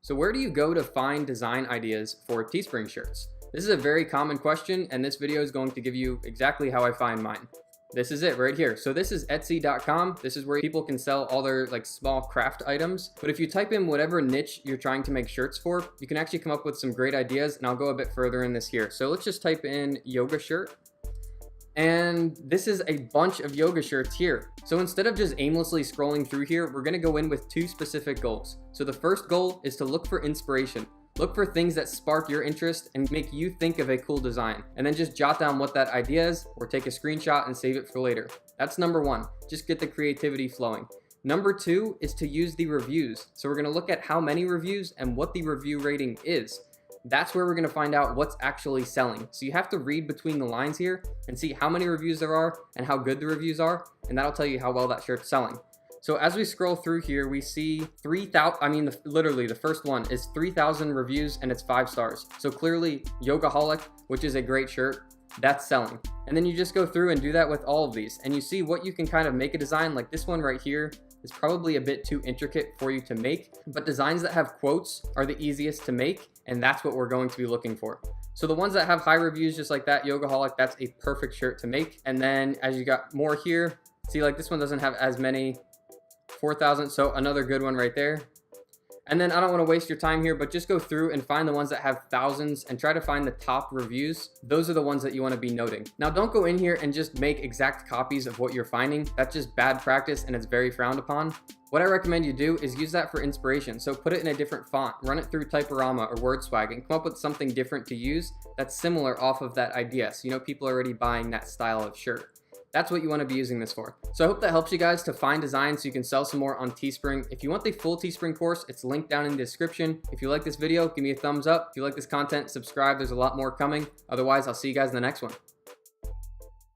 So where do you go to find design ideas for Teespring shirts? This is a very common question, and this video is going to give you exactly how I find mine. This is it right here. So this is Etsy.com. This is where people can sell all their like small craft items. But if you type in whatever niche you're trying to make shirts for, you can actually come up with some great ideas, and I'll go a bit further in this here. So let's just type in yoga shirt. And this is a bunch of yoga shirts here. So instead of just aimlessly scrolling through here, we're gonna go in with two specific goals. So the first goal is to look for inspiration. Look for things that spark your interest and make you think of a cool design. And then just jot down what that idea is or take a screenshot and save it for later. That's number one, just get the creativity flowing. Number two is to use the reviews. So we're gonna look at how many reviews and what the review rating is. That's where we're gonna find out what's actually selling. So you have to read between the lines here and see how many reviews there are and how good the reviews are, and that'll tell you how well that shirt's selling. So as we scroll through here, we see 3,000, literally the first one is 3,000 reviews and it's 5 stars. So clearly Yogaholic, which is a great shirt, that's selling. And then you just go through and do that with all of these, and you see what you can kind of make a design. Like this one right here is probably a bit too intricate for you to make, but designs that have quotes are the easiest to make, and that's what we're going to be looking for. So the ones that have high reviews, just like that Yogaholic, that's a perfect shirt to make. And then as you got more here, see like this one doesn't have as many, 4,000, so another good one right there. And then I don't want to waste your time here, but just go through and find the ones that have thousands and try to find the top reviews. Those are the ones that you want to be noting. Now don't go in here and just make exact copies of what you're finding. That's just bad practice and it's very frowned upon. What I recommend you do is use that for inspiration. So put it in a different font, run it through Typorama or WordSwag and come up with something different to use that's similar off of that idea. So you know people are already buying that style of shirt. That's what you want to be using this for. So I hope that helps you guys to find designs so you can sell some more on Teespring. If you want the full Teespring course, it's linked down in the description. If you like this video, give me a thumbs up. If you like this content, subscribe. There's a lot more coming. Otherwise, I'll see you guys in the next one.